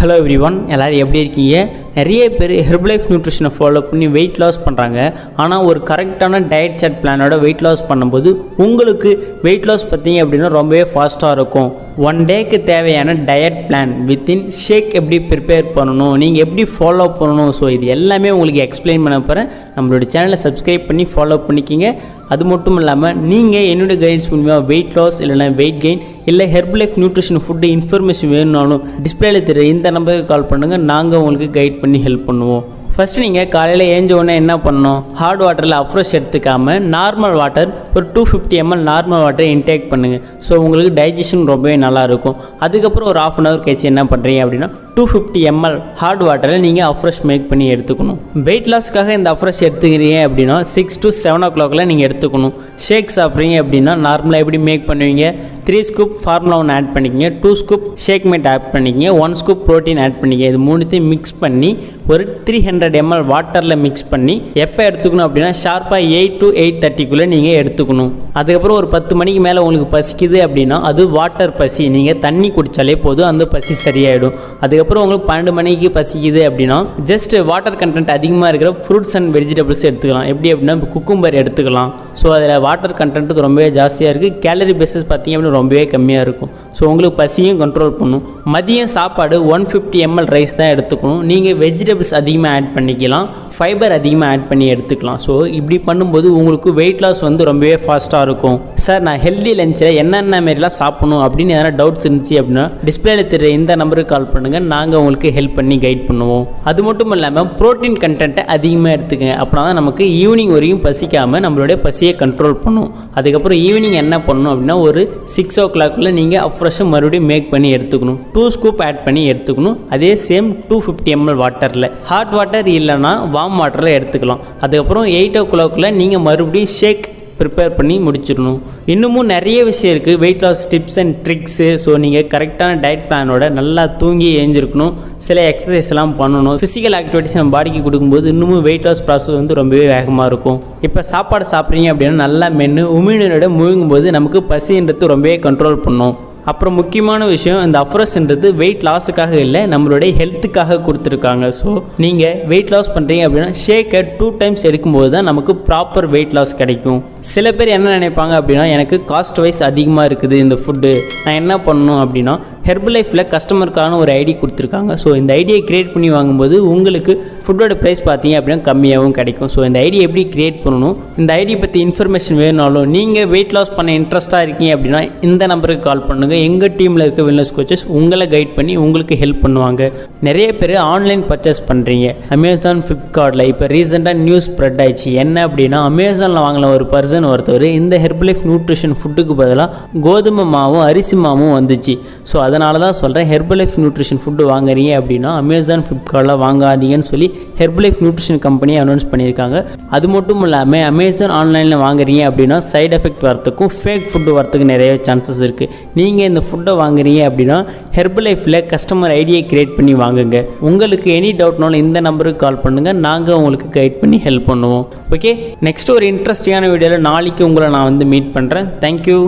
Hello everyone, எல்லோரும் எப்படி இருக்கீங்க? நிறைய பேர் ஹெர்பலைஃப் நியூட்ரிஷனை ஃபாலோ பண்ணி வெயிட் லாஸ் பண்ணுறாங்க. ஆனால் ஒரு கரெக்டான டயட் சார்ட் பிளானோட வெயிட் லாஸ் பண்ணும்போது உங்களுக்கு வெயிட் லாஸ் பார்த்தீங்க அப்படின்னா ரொம்பவே ஃபாஸ்ட்டாக இருக்கும். 1 டேக்கு தேவையான டயட் பிளான் வித்தின் ஷேக் எப்படி ப்ரிப்பேர் பண்ணணும், நீங்கள் எப்படி ஃபாலோ பண்ணணும், ஸோ இது எல்லாமே உங்களுக்கு எக்ஸ்பிளைன் பண்ண போகிறேன். நம்மளோட சேனலை சப்ஸ்கிரைப் பண்ணி ஃபாலோ பண்ணிக்கிங்க. அது மட்டும் இல்லாமல் நீங்கள் என்னோடய கைடன்ஸ் மூலிமா வெயிட் லாஸ் இல்லைனா வெயிட் கெயின் இல்லை ஹெர்பலைஃப் நியூட்ரிஷன் ஃபுட்டு இன்ஃபர்மேஷன் வேணும்னாலும் டிஸ்பிளேல தெரிய இந்த நம்பருக்கு கால் பண்ணுங்கள். நாங்கள் உங்களுக்கு கைட் பண்ணி ஹெல்ப் பண்ணுவோம். ஃபஸ்ட்டு நீங்கள் காலையில் ஏஞ்ச உடனே என்ன பண்ணணும், ஹார்ட் வாட்டரில் அஃப்ரெஷ் எடுத்துக்காமல் நார்மல் வாட்டர் ஒரு 250 ml நார்மல் வாட்டரை இன்டேக் பண்ணுங்கள். ஸோ உங்களுக்கு டைஜஷன் ரொம்பவே நல்லாயிருக்கும். அதுக்கப்புறம் ஒரு 1/2 hour கழிச்சு என்ன பண்ணுறீங்க அப்படின்னா 250 ml ஹார்ட் வாட்டரில் நீங்கள் அஃப்ரெஷ் மேக் பண்ணி எடுத்துக்கணும். வெயிட் லாஸ்க்காக இந்த அஃப்ரெஷ் எடுத்துக்கிறீங்க அப்படின்னா 6 to 7 o'clock நீங்கள் எடுத்துக்கணும். ஷேக் சாப்பிட்றீங்க அப்படின்னா நார்மலாக எப்படி மேக் பண்ணுவீங்க, 3 ஸ்கூப் ஃபார்முலா 1 ஆட் பண்ணிக்கிங்க, 2 ஸ்கூப் ஷேக் மேட் ஆட் பண்ணிக்கிங்க, 1 ஸ்கூப் ப்ரோட்டீன் ஆட் பண்ணிக்கிங்க. இது மூணுத்தையும் மிக்ஸ் பண்ணி ஒரு 300 ml வாட்டரில் மிக்ஸ் பண்ணி எப்போ எடுத்துக்கணும் அப்படின்னா ஷார்ப்பாக 8 to 8:30 நீங்கள் எடுத்துக்கணும். அதுக்கப்புறம் ஒரு 10 மணிக்கு மேலே உங்களுக்கு பசிக்குது அப்படின்னா அது வாட்டர் பசி, நீங்கள் தண்ணி குடித்தாலே போதும், அந்த பசி சரியாயிடும். அதுக்கப்புறம் உங்களுக்கு 12 மணிக்கு பசிக்குது அப்படின்னா ஜஸ்ட் வாட்டர் கண்டென்ட் அதிகமாக இருக்கிற ஃப்ரூட்ஸ் அண்ட் வெஜிடபிள்ஸ் எடுத்துக்கலாம். எப்படி அப்படின்னா குக்கும்பர் எடுத்துக்கலாம். ஸோ அதில் வாட்டர் கண்டென்ட் ரொம்பவே ஜாஸ்தியாக இருக்குது. கேலரி பேஸஸ் பார்த்தீங்க அப்படின்னா ரொம்பவே கம்மியாக இருக்கும். ஸோ உங்களுக்கு பசியும் கண்ட்ரோல் பண்ணும். மதியம் சாப்பாடு 150 ml ரைஸ் தான் எடுத்துக்கணும். நீங்கள் வெஜிடபிள்ஸ் அதிகமாக ஆட் பண்ணிக்கலாம், ஃபைபர் அதிகமாக ஆட் பண்ணி எடுத்துக்கலாம். ஸோ இப்படி பண்ணும்போது உங்களுக்கு வெயிட் லாஸ் ரொம்பவே ஃபாஸ்ட்டாக இருக்கும். சார், நான் ஹெல்தி லஞ்சில் என்னென்ன மாரிலாம் சாப்பிடணும் அப்படின்னு எதனா டவுட்ஸ் இருந்துச்சு அப்படின்னா டிஸ்பிளேல தெரிய இந்த நம்பருக்கு கால் பண்ணுங்கள். நாங்கள் உங்களுக்கு ஹெல்ப் பண்ணி கைட் பண்ணுவோம். அது மட்டும் இல்லாமல் ப்ரோட்டீன் கண்டென்ட்டை அதிகமாக எடுத்துக்கங்க. அப்படின்னா தான் நமக்கு ஈவினிங் வரைக்கும் பசிக்காமல் நம்மளுடைய பசியை கண்ட்ரோல் பண்ணும். அதுக்கப்புறம் ஈவினிங் என்ன பண்ணணும் அப்படின்னா ஒரு 6 o'clock நீங்கள் அஃப்ரெஷ்ஷாக மறுபடியும் மேக் பண்ணி எடுத்துக்கணும். 2 ஸ்கூப் ஆட் பண்ணி எடுத்துக்கணும். அதே சேம் 250 ml வாட்டரில், ஹாட் வாட்டர் இல்லைனா வார்ம் வாட்டரில் எடுத்துக்கலாம். அதுக்கப்புறம் 8 o'clock நீங்கள் மறுபடியும் ஷேக் ப்ரிப்பேர் பண்ணி முடிச்சிடணும். இன்னமும் நிறைய விஷயம் இருக்குது, weight loss tips and tricks. So நீங்கள் கரெக்டான டயட் பிளானோட நல்லா தூங்கி எழுந்திருக்கணும். சில எக்ஸசைஸ்லாம் பண்ணணும். ஃபிசிக்கல் ஆக்டிவிட்டிஸ் நம்ம பாடிக்கு கொடுக்கும்போது இன்னமும் வெயிட் லாஸ் ப்ராசஸ் ரொம்பவே வேகமாக இருக்கும். இப்போ சாப்பாடு சாப்பிட்றீங்க அப்படின்னா நல்லா மென்று உமிழ்நீரோட முழுங்கும்போது நமக்கு பசின்றது ரொம்பவே கண்ட்ரோல் பண்ணும். அப்புறம் முக்கியமான விஷயம், இந்த அஃப்ரெஷ்ன்றது வெயிட் லாஸுக்காக இல்லை, நம்மளுடைய ஹெல்த்துக்காக கொடுத்துருக்காங்க. ஸோ நீங்கள் வெயிட் லாஸ் பண்ணுறீங்க அப்படின்னா ஷேக்கை 2 times எடுக்கும்போது தான் நமக்கு ப்ராப்பர் வெயிட் லாஸ் கிடைக்கும். சில பேர் என்ன நினைப்பாங்க அப்படின்னா எனக்கு காஸ்ட் வைஸ் அதிகமாக இருக்குது இந்த ஃபுட்டு, நான் என்ன பண்ணணும் அப்படின்னா ஹெர்பலைஃப்பில் கஸ்டமருக்கான ஒரு ஐடி கொடுத்துருக்காங்க. ஸோ இந்த ஐடியை க்ரியேட் பண்ணி வாங்கும்போது உங்களுக்கு ஃபுட்டோட ப்ரைஸ் பார்த்தீங்க அப்படின்னா கம்மியாகவும் கிடைக்கும். ஸோ இந்த ஐடியை எப்படி க்ரியேட் பண்ணணும், இந்த ஐடி பற்றி இன்ஃபர்மேஷன் வேணுனாலும் நீங்கள் வெயிட் லாஸ் பண்ண இன்ட்ரெஸ்ட்டாக இருக்கீங்க அப்படின்னா இந்த நம்பருக்கு கால் பண்ணுங்கள். எங்கள் டீமில் இருக்க வெல்னஸ் கோச்சஸ் உங்களை கைட் பண்ணி உங்களுக்கு ஹெல்ப் பண்ணுவாங்க. நிறைய பேர் ஆன்லைன் பர்ச்சேஸ் பண்ணுறீங்க அமேசான், ஃப்ளிப்கார்ட்டில். இப்போ ரீசெண்டாக நியூஸ் ஸ்ப்ரெட் ஆயிடுச்சு. என்ன அப்படின்னா அமேசானில் வாங்கின ஒரு பர்சன் ஒருத்தர் இந்த ஹெர்பலைஃப் நியூட்ரிஷன் ஃபுட்டுக்கு பதிலாக கோதுமை மாவும் அரிசி மாவும் வந்துச்சு. ஸோ அதனால தான் சொல்கிறேன், ஹெர்பலைஃப் நியூட்ரிஷன் ஃபுட்டு வாங்குறீங்க அப்படின்னா அமேசான், ஃப்ளிப்கார்ட்டில் வாங்காதீங்கன்னு சொல்லி ஹெர்பலைஃப் நியூட்ரிஷன் கம்பெனியை அனௌன்ஸ் பண்ணியிருக்காங்க. அது மட்டும் இல்லாமல் அமேசான் ஆன்லைனில் வாங்குறீங்க அப்படின்னா சைட் எஃபெக்ட் வரத்துக்கும் ஃபேக் ஃபுட்டு வரத்துக்கு நிறைய சான்சஸ் இருக்குது. நீங்கள் இந்த ஃபுட்டை வாங்குறீங்க அப்படின்னா ஹெர்பலைஃப்பில் கஸ்டமர் ஐடியை க்ரியேட் பண்ணி வாங்குங்க. உங்களுக்கு எனி டவுட்னாலும் இந்த நம்பருக்கு கால் பண்ணுங்கள். நாங்கள் உங்களுக்கு கைட் பண்ணி ஹெல்ப் பண்ணுவோம். ஓகே, நெக்ஸ்ட் ஒரு இன்ட்ரெஸ்டிங்கான வீடியோவில் நாளைக்கு உங்களை நான் மீட் பண்ணுறேன். தேங்க்யூ.